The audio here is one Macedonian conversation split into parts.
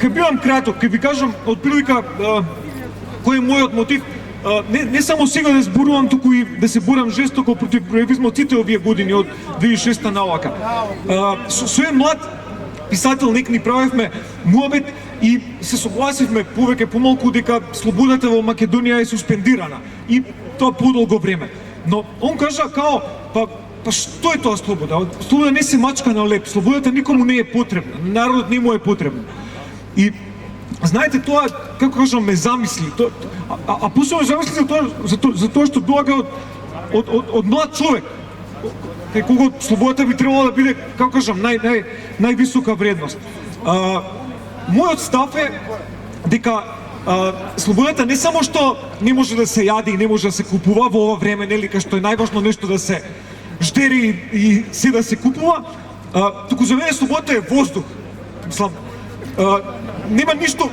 Ке бивам краток, ке ви кажам од прилика кој е мојот мотив, не само сега да зборувам, туку и да се борам жестоко против проевизмот сите овие години од 2006 навака. Со еден млад писател нек ни правевме муабет и се согласивме повеќе помалку дека слободата во Македонија е суспендирана и тоа подолго време. Но он кажа као па што е тоа слобода? Слобода не се мачка на леп, слободата никому не е потребна, народот не му е потребен. И знаете, тоа, како кажам, ме замисли. Посебно замисли за тоа што доаѓа од млад човек, кај кого слободата би требало да биде, како кажам, највисока вредност. Мојот став е дека слободата не само што не може да се јаде и не може да се купува во ова време, нели, кај што е најважно нешто да се ждери и се да се купува, туку за мене слободата е воздух. Мислам, нема ништо,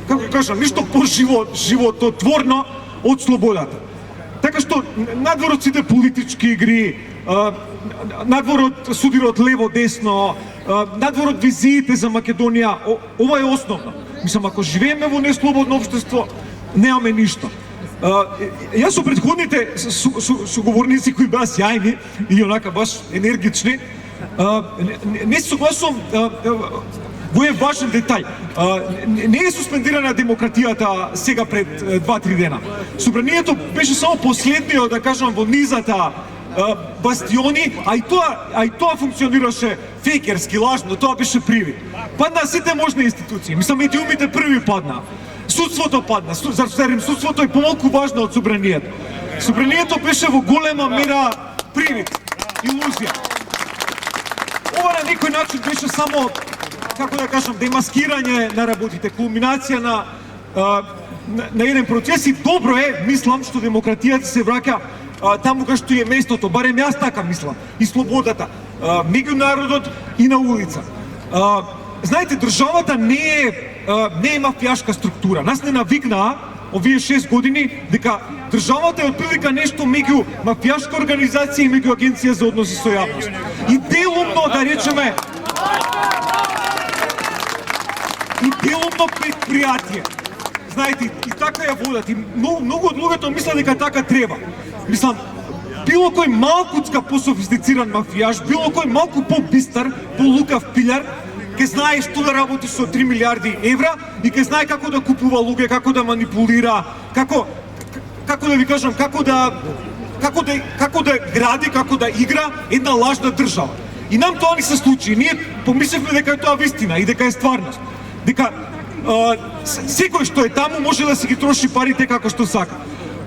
како кажам, ништо живототворно од слободата. Така што надвор од сите политички игри, надвор од судирот лево-десно, надвор од визиите за Македонија, ова е основно. Мислам, ако живееме во неслободно општество, немаме ништо. Јас со претходните соговорници кои беа сјајни и онака баш енергични, не се согласувам во е важен детај. Не е суспендирана демократијата сега пред 2-3 дена. Собранието беше само последниот, да кажам, во низата бастиони, а и тоа функционираше фейкерски, лажно, тоа беше привид. Падна сите можни институции, мислам, медиумите први падна. Судството падна, зарем судството е помалку важно од собранието. Собранието беше во голема мера привид, илузија. Ова на некој начин беше само, како да кажам, демаскирање на работите, кулминација на еден процес и добро е, мислам, што демократијата се враќа таму кај што е местото, барем јас така мислам, и слободата, меѓу народот и на улица. Знаете, државата не е мафијашка структура. Нас не навикнаа овие 6 години дека државата е отприлика нешто меѓу мафијашка организација и меѓу агенција за односи со јавност. И делумно, да речеме, предпријатие. Знаете, и така ја водат. И многу од луѓето мислат дека така треба. Мислам, било кој малкуцка пософистициран мафијаш, било кој малку по-бистар, по-лукав пилјар, ке знае што да работи со 3 милиарди евра и ке знае како да купува луѓе, како да манипулира, како да ви кажам, како да гради, како да игра една лажна држава. И нам тоа ни се случи. Ние помислевме дека е тоа вистина и дека е стварност. Дека секој што е таму може да си ги троши парите како што сака.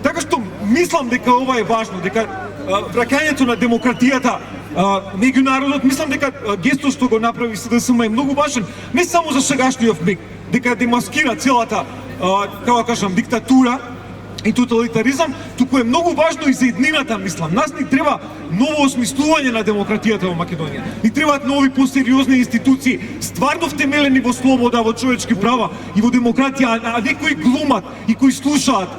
Така што мислам дека ова е важно, дека враќањето на демократијата меѓу народот, мислам дека гестот што го направи СДСМ е многу важен, не само за сегашниот миг, дека демаскира целата, како кажам, диктатура и тоталитаризам, туку е многу важно и за иднината, мислам. Нас ни треба ново осмислување на демократијата во Македонија. Ни требаат нови посериозни институции, стварно втемелени во слобода, во човечки права и во демократија, а не кои глумат и кои слушаат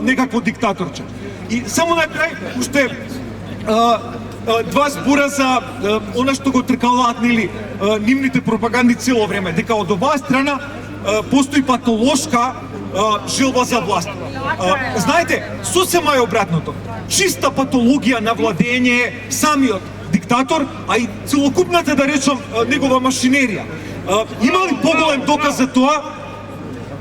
некакво диктаторче. И само на крај, уште два збора за она што го тркалаат, нели, нивните пропаганди цело време, дека од оваа страна постои патолошка желба за власт. Знаете, сосема е обратното. Чиста патологија на владење самиот диктатор, а и целокупната, да речам, негова машинерија. Има ли поголем доказ за тоа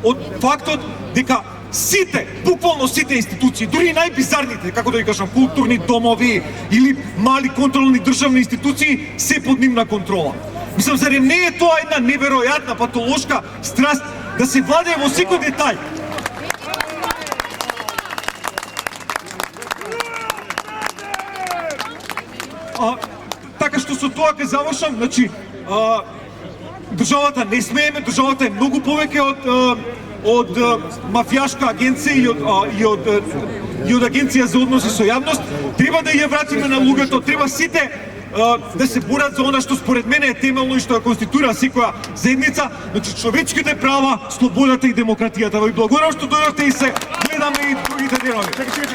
од фактот дека сите, буквално сите институции, дури и најбизарните, како да ви кажам, културни домови или мали контролни државни институции, се под нивна контрола. Мислам, зарем не е тоа една неверојатна патолошка страст да се владее во секој детај? Така што со тоа ќе завршам, значи, државата не смееме, државата е многу повеќе од мафијашка агенција и од агенција за односи со јавност. Треба да ја вратиме на луѓето, треба сите да се борат за она што според мене е темелно и што ја конституира секоја заедница, значи човечките права, слободата и демократијата. Ви благодарам што дојдовте и се гледаме и другите денови.